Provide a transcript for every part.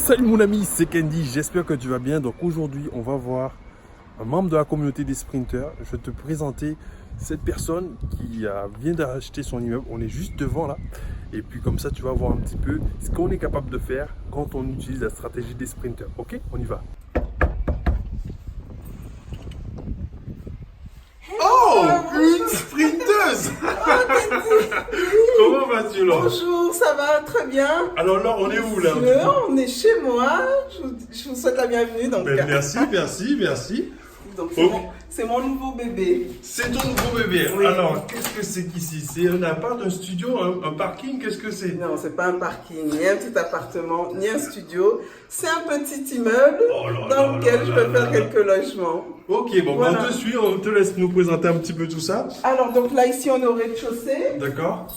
Salut mon ami, c'est Candy, j'espère que tu vas bien. Donc aujourd'hui, on va voir un membre de la communauté des sprinters. Je vais te présenter cette personne qui vient d'acheter son immeuble. On est juste devant là. Et puis comme ça, tu vas voir un petit peu ce qu'on est capable de faire quand on utilise la stratégie des sprinters. Ok, on y va. Oh, une sprinteuse. Comment vas-tu là? Bonjour, ça va très bien. Alors là, on est où là? On est chez moi. Je vous souhaite la bienvenue. Donc, Merci. donc Ok. c'est mon nouveau bébé. C'est ton nouveau bébé. Oui. Alors, qu'est-ce que c'est qu'ici? C'est un appart, un studio, un parking? Qu'est-ce que c'est? Non, c'est pas un parking, ni un petit appartement, ni un studio. C'est un petit immeuble dans lequel je vais faire quelques logements. Ok, bon, Voilà. on te suit, on te laisse nous présenter un petit peu tout ça. Alors, donc là, ici, on est au rez-de-chaussée. D'accord.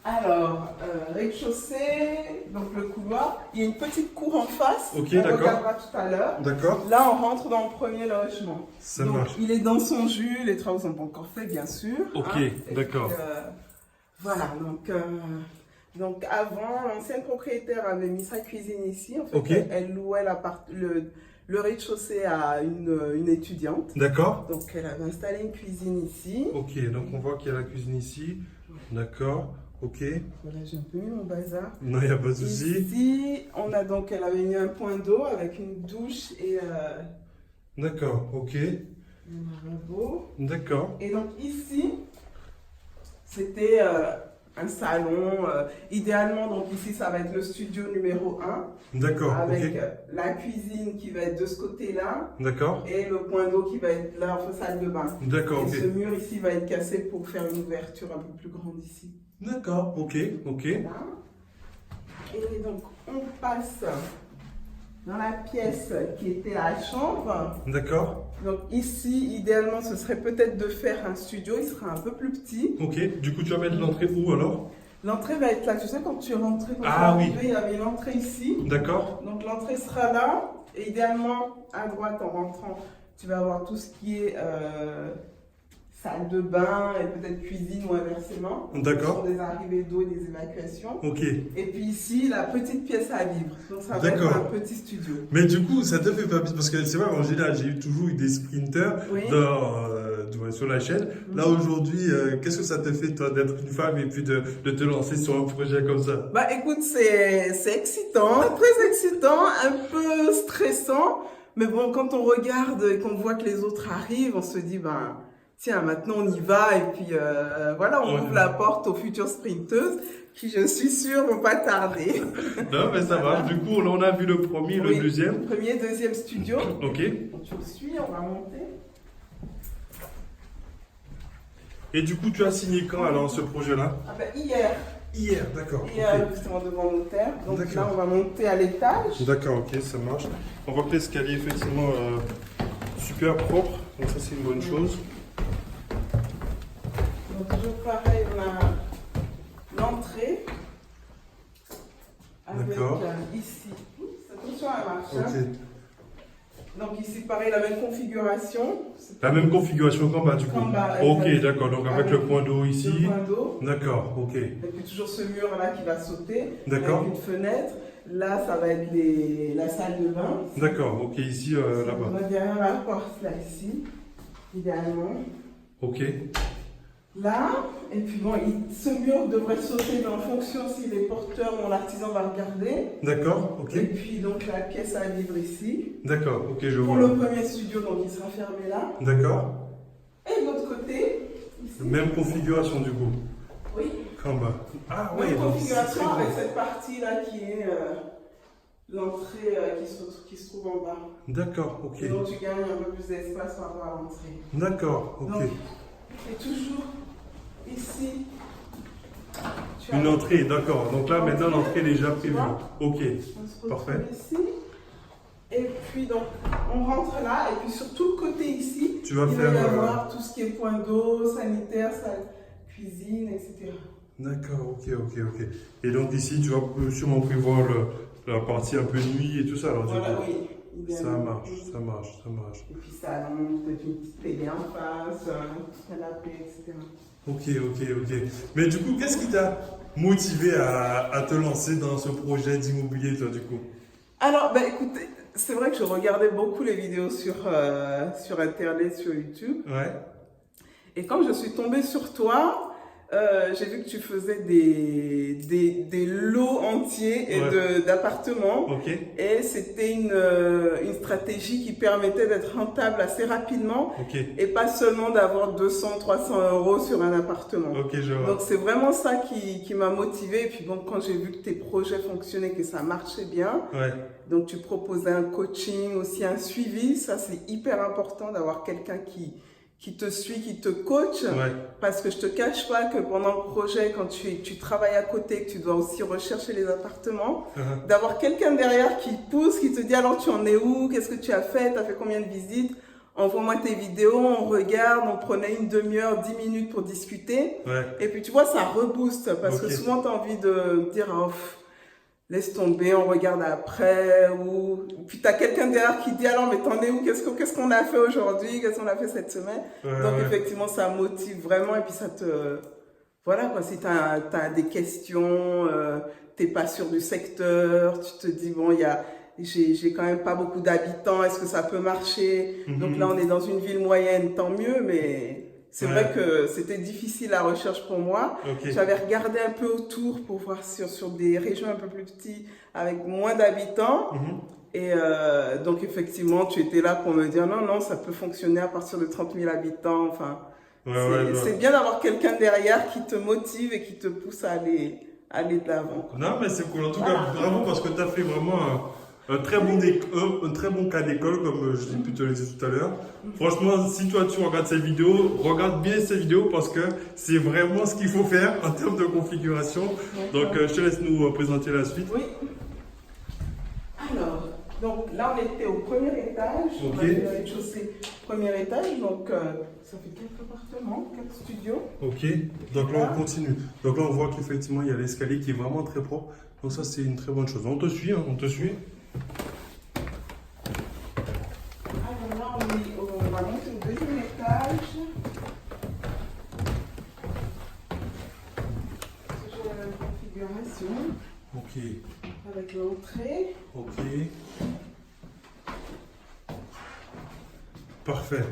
Alors, rez-de-chaussée, donc le couloir. Il y a une petite cour en face. Ok, on d'accord. regardera tout à l'heure. D'accord. Là, on rentre dans le premier logement. Ça Donc, marche. il est dans son jus, les travaux sont pas encore faits, bien sûr. Ok, Et d'accord. puis, voilà, donc avant, l'ancienne propriétaire avait mis sa cuisine ici. En fait, Ok. elle louait le rez-de-chaussée à une étudiante. D'accord. Donc, elle avait installé une cuisine ici. Ok, donc on voit qu'il y a la cuisine ici. D'accord. Ok. Voilà, j'ai un peu mis mon bazar. Non, il n'y a pas de souci. Ici, elle avait mis un point d'eau avec une douche et D'accord, ok. un lavabo. D'accord. Et donc ici, c'était un salon. Idéalement, donc ici, ça va être le studio numéro 1 D'accord, avec ok. la cuisine qui va être de ce côté-là D'accord. et le point d'eau qui va être là, en salle de bain. D'accord, Et ok. ce mur ici va être cassé pour faire une ouverture un peu plus grande ici. D'accord, ok, ok. Voilà. Et donc, on passe dans la pièce qui était la chambre. D'accord. Donc ici, idéalement, ce serait peut-être de faire un studio. Il sera un peu plus petit. Ok, du coup, tu vas mettre l'entrée où alors? L'entrée va être là. Tu sais, quand tu es rentré, quand Ah tu es oui. arrivé, il y avait l'entrée ici. D'accord. Donc l'entrée sera là. Et idéalement, à droite, en rentrant, tu vas avoir tout ce qui est salle de bain et peut-être cuisine ou inversement. D'accord. Pour des arrivées d'eau et des évacuations. Ok. Et puis ici, la petite pièce à vivre. Donc ça va être D'accord. un petit studio. Mais du coup, ça te fait pas bizarre parce que c'est vrai, en général, j'ai toujours eu des sprinters Oui. sur la chaîne. Là, aujourd'hui, qu'est-ce que ça te fait, toi, d'être une femme et puis de te lancer sur un projet comme ça? Bah écoute, c'est excitant, très excitant, un peu stressant. Mais bon, quand on regarde et qu'on voit que les autres arrivent, on se dit, ben, tiens, maintenant on y va. Et puis voilà, on ouvre la porte aux futures sprinteuses qui, je suis sûre, vont pas tarder. Non, mais ça va. Du coup, là, on a vu le premier, Oui, le deuxième. Premier, deuxième studio. Ok. Tu me suis, on va monter. Et du coup, tu as signé quand alors ce projet-là? Ah ben, hier. Hier, d'accord. Hier, justement, devant le notaire. Donc D'accord. là, on va monter à l'étage. D'accord, ok, ça marche. On voit que l'escalier est effectivement super propre, donc ça c'est une bonne chose. Donc toujours pareil, on a l'entrée. Avec D'accord. Ici. Oups, attention à la marche. Ok. Hein. Donc ici, pareil, la même configuration. La même configuration qu'en bas du coup. Qu'en bas, Ok, exact. d'accord, donc avec le point d'eau ici. Le point d'eau. D'accord, ok. Et puis toujours ce mur-là qui va sauter. D'accord. Avec une fenêtre. Là, ça va être la salle de bain. D'accord, ok, ici, On là-bas. va derrière la porte, là, ici. Idéalement. Ok, Là, et puis bon, ce mur devrait sauter en fonction si les porteurs ou l'artisan va regarder. d'accord, ok. Et puis donc la pièce à vivre ici. D'accord, ok, je Pour vois. le premier studio, donc il sera fermé là. D'accord. Et de l'autre côté, ici. Même configuration du coup, Oui. qu'en bas. Ah ouais, Même donc c'est configuration très avec grand. cette partie là qui est l'entrée qui se trouve en bas. D'accord, ok. Et donc tu gagnes un peu plus d'espace par rapport à l'entrée. D'accord, ok. Donc, et toujours ici. tu as- Une entrée, d'accord. Donc là, maintenant, l'entrée est déjà prévue. vois. Ok, On se retrouve parfait. ici. Et puis donc, on rentre là, et puis sur tout le côté ici, Tu vas il faire, va y avoir tout ce qui est point d'eau, sanitaire, salle, cuisine, etc. D'accord, ok. Et donc ici, tu vas sûrement prévoir la partie un peu nuit et tout ça. Alors, du Voilà, coup. oui. Ça idéalement. marche. Et puis salon, peut-être une petite télé en face, un canapé, etc. Ok. Mais du coup, qu'est-ce qui t'a motivé à te lancer dans ce projet d'immobilier, toi, du coup? Alors, ben, écoutez, c'est vrai que je regardais beaucoup les vidéos sur Internet, sur YouTube. Ouais. Et quand je suis tombée sur toi, j'ai vu que tu faisais des lots entiers d'appartements. Ok. Et c'était une stratégie qui permettait d'être rentable assez rapidement. Ok. Et pas seulement d'avoir 200, 300 euros sur un appartement. Ok, je vois. Donc c'est vraiment ça qui m'a motivée. Et puis bon, quand j'ai vu que tes projets fonctionnaient, que ça marchait bien, Ouais. donc tu proposais un coaching, aussi un suivi. Ça, c'est hyper important d'avoir quelqu'un qui te suit, qui te coach. Ouais. Parce que je te cache pas que pendant le projet, quand tu travailles à côté, que tu dois aussi rechercher les appartements, d'avoir quelqu'un derrière qui pousse, qui te dit alors tu en es où, qu'est-ce que tu as fait combien de visites, envoie-moi tes vidéos, on regarde, on prenait une demi-heure, 10 minutes pour discuter. Ouais. Et puis tu vois, ça rebooste parce que souvent tu as envie de dire oh, laisse tomber, on regarde après. Puis tu as quelqu'un derrière qui dit alors mais t'en es où, qu'est-ce qu'on a fait aujourd'hui, qu'est-ce qu'on a fait cette semaine. Donc effectivement ça motive vraiment et puis ça te... Voilà quoi, si tu as des questions, t'es pas sûr du secteur, tu te dis bon j'ai quand même pas beaucoup d'habitants, est-ce que ça peut marcher? Donc là on est dans une ville moyenne, tant mieux, mais c'est vrai que c'était difficile la recherche pour moi. J'avais regardé un peu autour pour voir sur des régions un peu plus petites avec moins d'habitants. Et donc effectivement tu étais là pour me dire non, ça peut fonctionner à partir de 30 000 habitants. Enfin, c'est bien d'avoir quelqu'un derrière qui te motive et qui te pousse à aller de l'avant. Non, mais c'est cool. En tout cas, bravo parce que tu as fait vraiment un très bon cas d'école, comme je pu te le dire tout à l'heure. Franchement, si toi tu regardes cette vidéo, regarde bien cette vidéo parce que c'est vraiment ce qu'il faut faire en termes de configuration. Donc, je te laisse nous présenter la suite. Oui. Alors, donc là, on était au premier étage. On a le rez-de-chaussée, premier étage. Donc, ça fait 4 appartements, 4 studios. Ok. Donc là, on continue. Donc là, on voit qu'effectivement, il y a l'escalier qui est vraiment très propre. Donc ça, c'est une très bonne chose. On te suit, hein, on te suit. Alors là, on va monter au deuxième étage. Toujours la même configuration. Ok. Avec l'entrée. Ok. Parfait.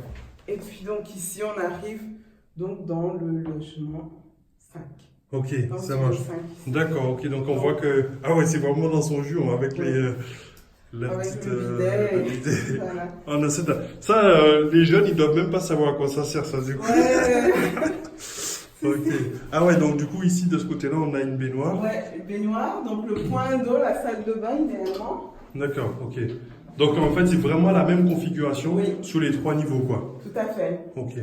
Et puis donc ici, on arrive donc dans le logement 5. Ok, ça marche. D'accord, ok, donc on voit que... Ah ouais, c'est vraiment dans son jus, avec les... La avec petite... le bidet. Voilà. Ah non, ça, les jeunes, ils doivent même pas savoir à quoi ça sert, ça, du coup. Ok. Ah ouais, donc du coup, ici, de ce côté-là, on a une baignoire. Ouais, une baignoire, donc le point d'eau, la salle de bain, idéalement. D'accord, ok. Donc en fait, c'est vraiment la même configuration sous les 3 niveaux, quoi. Tout à fait. Ok.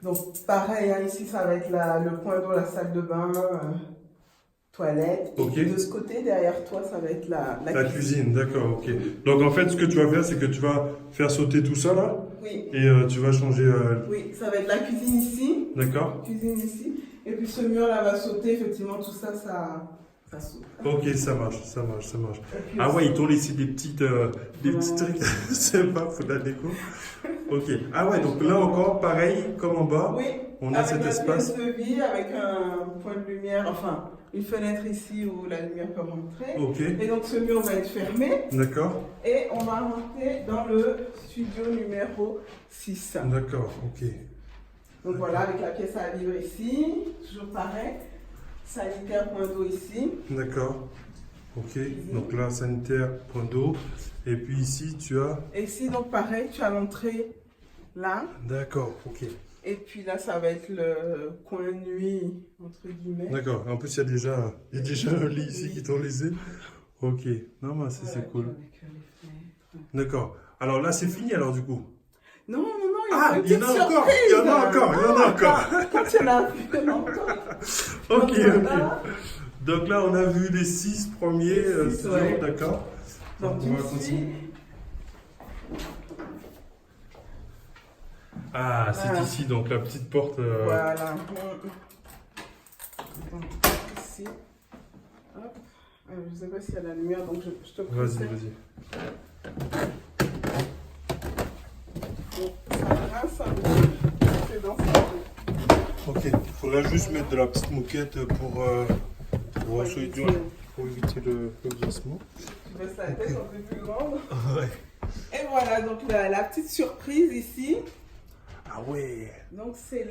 Donc pareil, hein, ici, ça va être le point d'eau, la salle de bain, toilette. Et puis de ce côté, derrière toi, ça va être la cuisine. D'accord, ok. Donc en fait, ce que tu vas faire, c'est que tu vas faire sauter tout ça, là. Oui. Et tu vas changer... Oui, ça va être la cuisine ici. D'accord. Cuisine ici. Et puis ce mur-là va sauter, effectivement, tout ça, ça saute. Ok, ça marche. Ah ouais, ils t'ont laissé des petits trucs, c'est pas pour la déco. Ok. Ah ouais, donc là encore, pareil, comme en bas, on a cet espace. Avec de vie, avec un point de lumière, enfin, une fenêtre ici où la lumière peut rentrer. Ok. Et donc ce mur va être fermé. D'accord. Et on va rentrer dans le studio numéro 6. D'accord, ok. Donc voilà, avec la pièce à vivre ici, toujours pareil. Sanitaire, point d'eau ici. D'accord. Ok. Donc là, sanitaire, point d'eau. Et puis ici, tu as... Et ici, donc pareil, tu as l'entrée là. D'accord, ok. Et puis là, ça va être le coin nuit, entre guillemets. D'accord. En plus, il y a déjà un lit ici qui t'ont laissé. Ok. Non, mais c'est cool. D'accord. Alors là, c'est fini alors du coup. Non, il y en a encore. Il y en a encore. Quand il y en a plus longtemps. Ok. Donc là, on a vu les 6 premiers studios, d'accord. Donc on va continuer. Ah, c'est ici, donc la petite porte. Voilà. Donc ici. Hop. Je ne sais pas s'il y a la lumière, donc je te prends. Vas-y. Ok, il faudrait juste mettre de la petite moquette pour éviter le glissement. baisse la tête un peu plus grande. Ouais. Et voilà, donc la petite surprise ici. Ah ouais. Donc c'est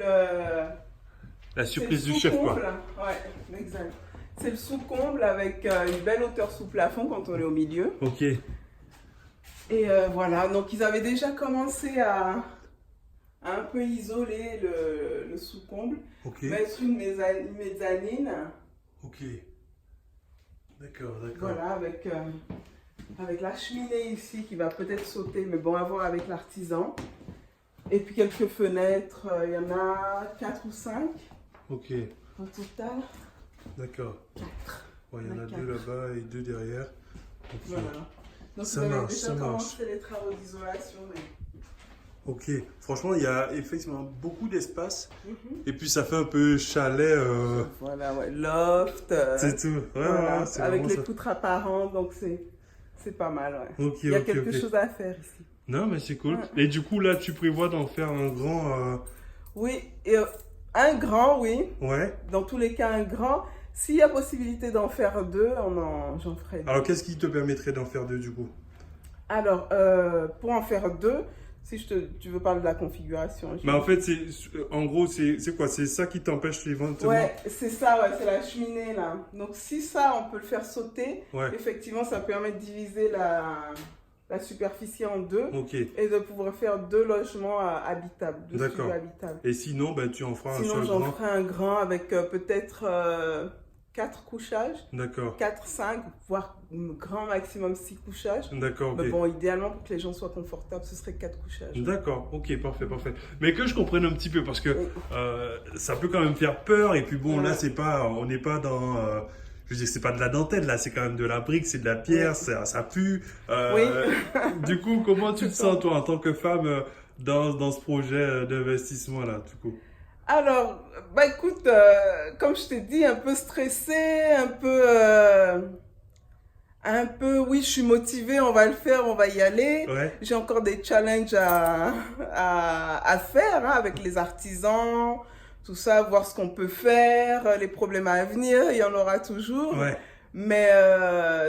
La surprise du chef, quoi. Ouais, exact. C'est le sous-comble avec une belle hauteur sous plafond quand on est au milieu. Ok. Et voilà, donc ils avaient déjà commencé à un peu isoler le sous-comble, Ok. mettre une mezzanine. Ok. D'accord. Voilà, avec la cheminée ici qui va peut-être sauter, mais bon, à voir avec l'artisan. Et puis quelques fenêtres, il y en a 4 ou 5 Ok. au total. D'accord. 4. Ouais, il y en a 2 là-bas et 2 derrière. Ok. Voilà. Donc Ça vous avez marche, déjà ça commencé les travaux d'isolation. Mais... Ok. Franchement, il y a effectivement beaucoup d'espace. Mhm. Et puis ça fait un peu chalet. Voilà, ouais, loft. C'est tout. Ouais, Voilà, ouais, c'est avec vraiment les ça. poutres apparentes, donc c'est pas mal. Ouais. Ok, Il y a ok, quelque ok. chose à faire ici. Non, mais c'est cool. Ouais. Et du coup, là, tu prévois d'en faire un grand. Oui, et, un grand, oui. Ouais. Dans tous les cas, un grand. S'il y a possibilité d'en faire 2, j'en ferai 2. Alors, qu'est-ce qui te permettrait d'en faire 2 du coup? Alors, pour en faire 2, si tu veux parler de la configuration. Mais en fait, en gros, c'est quoi? C'est ça qui t'empêche éventuellement? Ouais, c'est ça, ouais, c'est la cheminée là. Donc, si ça, on peut le faire sauter, Ouais. effectivement, ça permet de diviser la superficie en 2 Ok. et de pouvoir faire 2 logements habitables, 2 D'accord. studios habitables. Et sinon, ben, tu en feras un Sinon, seul j'en grand. ferai un grand avec peut-être 4 couchages, D'accord. 4, 5, voire grand maximum 6 couchages. D'accord, ok. Mais bon, idéalement, pour que les gens soient confortables, ce serait 4 couchages. D'accord, ok, parfait, parfait. Mais que je comprenne un petit peu, parce que Oui. ça peut quand même faire peur, et puis bon, là, Ouais. on n'est pas dans, je veux dire, c'est pas de la dentelle, là, c'est quand même de la brique, c'est de la pierre, ça pue. Du coup, comment tu te sens, toi, en tant que femme, dans ce projet d'investissement, là, du coup? Alors, bah écoute, comme je t'ai dit, un peu stressée, oui, je suis motivée, on va le faire, on va y aller. Ouais, J'ai encore des challenges à faire hein, avec les artisans, tout ça, voir ce qu'on peut faire, les problèmes à venir, il y en aura toujours. ouais, Mais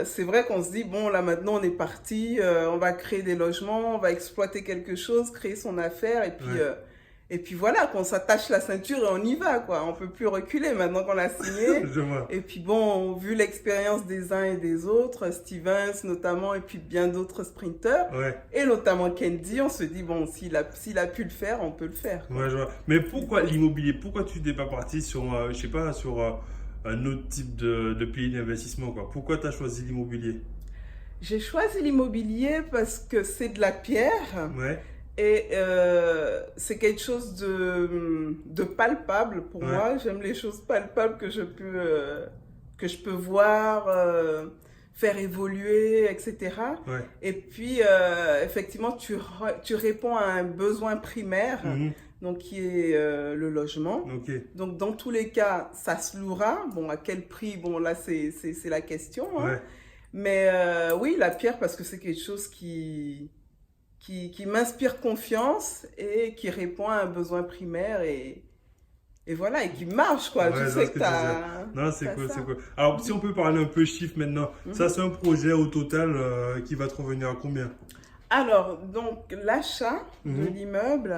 c'est vrai qu'on se dit, bon, là maintenant on est parti, on va créer des logements, on va exploiter quelque chose, créer son affaire, Ouais. et puis voilà, qu'on s'attache la ceinture et on y va, quoi. On peut plus reculer maintenant qu'on a signé. je vois. Et puis bon, vu l'expérience des uns et des autres, Stevens notamment, et puis bien d'autres sprinteurs, Ouais, et notamment Candy, on se dit, bon, s'il a pu le faire, on peut le faire. ouais, je vois. Mais pourquoi l'immobilier? Pourquoi tu n'es pas parti sur, je sais pas, sur un autre type de pays d'investissement, quoi? Pourquoi tu as choisi l'immobilier? J'ai choisi l'immobilier parce que c'est de la pierre. Ouais, Et c'est quelque chose de palpable pour Ouais. moi. J'aime les choses palpables que je peux voir, faire évoluer, etc. ouais. Et puis, effectivement, tu réponds à un besoin primaire, Mhm. donc qui est le logement. Ok, Donc, dans tous les cas, ça se louera. Bon, à quel prix? Bon, là, c'est la question. Hein. ouais. Mais oui, la pierre, parce que c'est quelque chose qui m'inspire confiance et qui répond à un besoin primaire et voilà, et qui marche, quoi. Ouais, Tu je vois sais ce que que tu t'as... Non, c'est t'as cool, ça. c'est cool. Alors, si on peut parler un peu chiffre maintenant, ça, c'est un projet au total qui va te revenir à combien? Alors, donc, l'achat de Mhm. l'immeuble,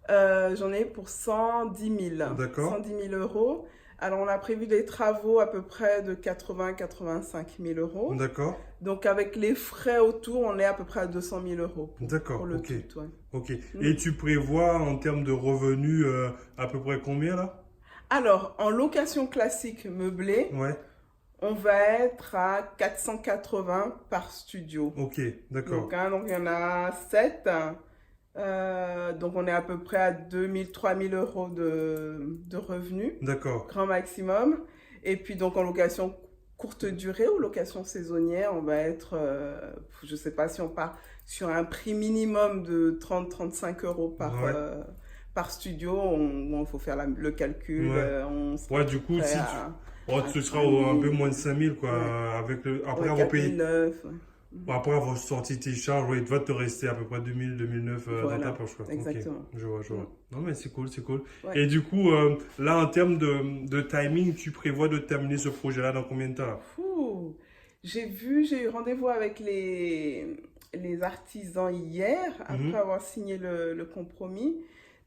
j'en ai pour 110 000. D'accord. 110 000 euros. Alors, on a prévu des travaux à peu près de 80-85 000 euros. D'accord, Donc, avec les frais autour, on est à peu près à 200 000 euros d'accord, pour le ok. tout. Ouais. Ok. Et tu prévois en termes de revenus à peu près combien là? Alors, en location classique meublée, Ouais, on va être à 480 par studio. ok, d'accord. Donc, il y en a 7. Donc, on est à peu près à 2 000, 3 000 euros de revenus, D'accord, grand maximum. Et puis, donc, en location courte durée ou location saisonnière, on va être, je ne sais pas si on part sur un prix minimum de 30-35 euros Ouais. par studio. Il faut faire le calcul. Ouais. On sera Ouais, du coup, prêt si à... oh, ce sera un peu moins de 5000 quoi. Ouais. Avec après Ouais, avoir payé. 4009. Bon, après avoir sorti tes charges, ouais, il va te rester à peu près 2000, 2009 dans Voilà, ta poche, quoi. Ok, exactement. je vois, je vois. Non, mais c'est cool, c'est cool. Ouais. Et du coup, là, en termes de timing, tu prévois de terminer ce projet-là dans combien de temps, là? Ouh, J'ai eu rendez-vous avec les artisans hier, après avoir signé le compromis.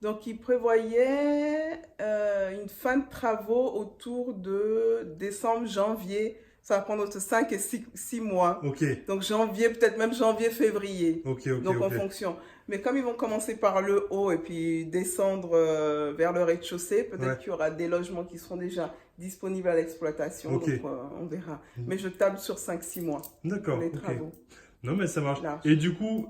Donc, ils prévoyaient une fin de travaux autour de décembre, janvier. Ça va prendre entre 5 et 6 mois. Ok. Donc, janvier, peut-être même janvier, février. Ok, Donc, en fonction. Mais comme ils vont commencer par le haut et puis descendre vers le rez-de-chaussée, peut-être qu'il y aura des logements qui seront déjà disponibles à l'exploitation. Donc, on verra. Mais je table sur 5-6 mois. D'accord. Pour les travaux. Non, mais ça marche. Large. Et du coup,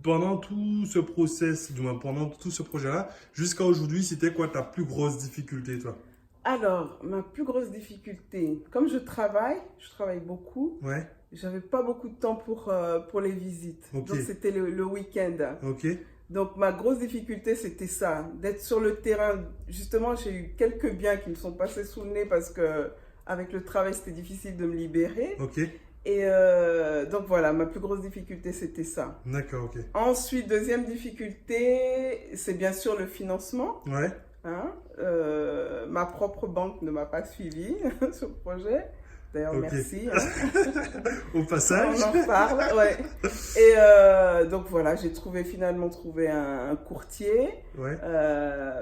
pendant tout ce process, du moins pendant tout ce projet-là, jusqu'à aujourd'hui, c'était quoi ta plus grosse difficulté, toi? Alors, ma plus grosse difficulté, comme je travaille beaucoup. Ouais. J'avais pas beaucoup de temps pour les visites. Donc, c'était le week-end. Ok. Donc, ma grosse difficulté, c'était ça, d'être sur le terrain. Justement, j'ai eu quelques biens qui me sont passés sous le nez parce que avec le travail, c'était difficile de me libérer. Ok. Et donc, voilà, ma plus grosse difficulté, c'était ça. D'accord, ok. Ensuite, deuxième difficulté, c'est bien sûr le financement. Ouais. Hein? Ma propre banque ne m'a pas suivi sur le projet. D'ailleurs, merci. Hein. Au passage. On en parle, ouais. Et donc voilà, j'ai finalement trouvé un courtier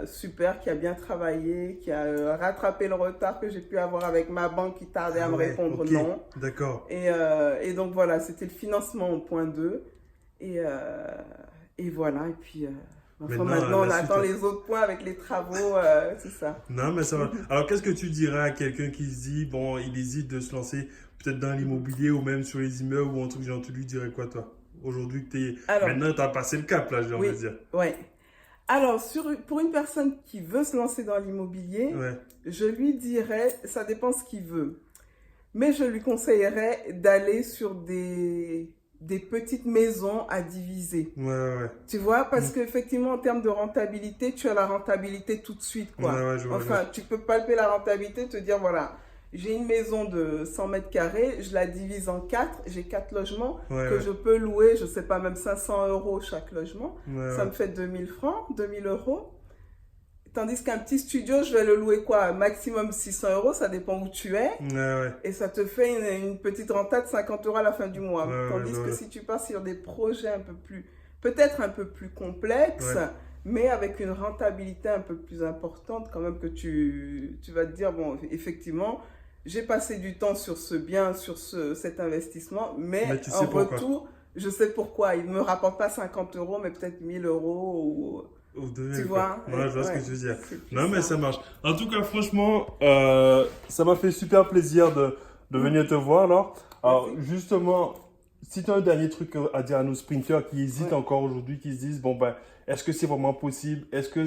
super qui a bien travaillé, qui a rattrapé le retard que j'ai pu avoir avec ma banque qui tardait à me répondre non. D'accord. Et donc voilà, c'était le financement au point 2. Et voilà, et puis... Maintenant, on attend les autres points avec les travaux, c'est ça. Non, mais ça va. Alors, qu'est-ce que tu dirais à quelqu'un qui se dit, bon, il hésite de se lancer peut-être dans l'immobilier ou même sur les immeubles ou un truc genre, tu lui dirais quoi, toi? Aujourd'hui, maintenant, tu as passé le cap, là, j'ai envie de dire. Oui. Alors, pour une personne qui veut se lancer dans l'immobilier, je lui dirais, ça dépend ce qu'il veut. Mais je lui conseillerais d'aller sur des petites maisons à diviser. Tu vois, parce qu'effectivement, en termes de rentabilité, tu as la rentabilité tout de suite, quoi. Enfin, tu peux palper la rentabilité, te dire, voilà, j'ai une maison de 100 mètres carrés, je la divise en 4, j'ai 4 logements que je peux louer, je sais pas, même 500 € chaque logement. Ça me fait 2000 francs, 2000 €. Tandis qu'un petit studio, je vais le louer quoi? Maximum 600 €, ça dépend où tu es. Et ça te fait une petite renta de 50 € à la fin du mois. Tandis que si tu pars sur des projets peut-être un peu plus complexes, mais avec une rentabilité un peu plus importante, quand même que tu vas te dire, bon, effectivement, j'ai passé du temps sur ce bien, sur cet investissement, mais en retour, je sais pourquoi. Il ne me rapporte pas 50 €, mais peut-être 1000 € ou... Tu vois? Je vois ce que tu veux dire. Non, mais ça marche. En tout cas, franchement, ça m'a fait super plaisir de venir te voir. Alors, justement, si tu as un dernier truc à dire à nos sprinters qui hésitent encore aujourd'hui, qui se disent, bon, ben, est-ce que c'est vraiment possible? Est-ce que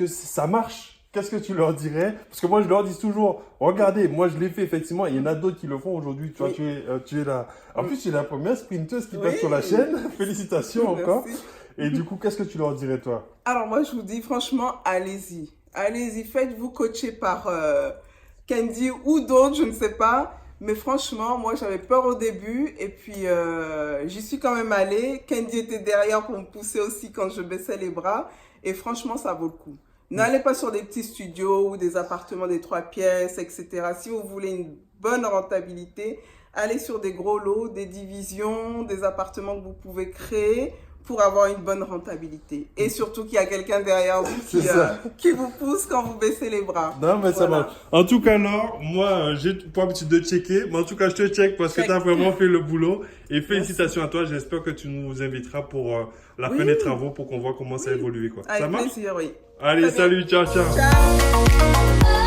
ça marche? Qu'est-ce que tu leur dirais? Parce que moi, je leur dis toujours, regardez, moi, je l'ai fait, effectivement. Il y en a d'autres qui le font aujourd'hui. Tu vois, tu es là. En plus, tu es la première sprinteuse qui passe sur la chaîne. Félicitations encore. Et du coup, qu'est-ce que tu leur dirais, toi? Alors, moi, je vous dis, franchement, allez-y. Allez-y, faites-vous coacher par Candy ou d'autres, je ne sais pas. Mais franchement, moi, j'avais peur au début. Et puis, j'y suis quand même allée. Candy était derrière pour me pousser aussi quand je baissais les bras. Et franchement, ça vaut le coup. N'allez pas sur des petits studios ou des appartements des 3 pièces, etc. Si vous voulez une bonne rentabilité, allez sur des gros lots, des divisions, des appartements que vous pouvez créer pour avoir une bonne rentabilité. Et surtout qu'il y a quelqu'un derrière vous qui vous pousse quand vous baissez les bras. Non, mais ça marche. En tout cas, Laure, moi, j'ai pas l'habitude de checker. Mais en tout cas, je te check parce que tu as vraiment fait le boulot. Et félicitations à toi. J'espère que tu nous inviteras pour la fin des travaux pour qu'on voit comment ça évolue. Quoi. Avec ça marche? plaisir, oui. Allez, salut, ciao, ciao. Ciao.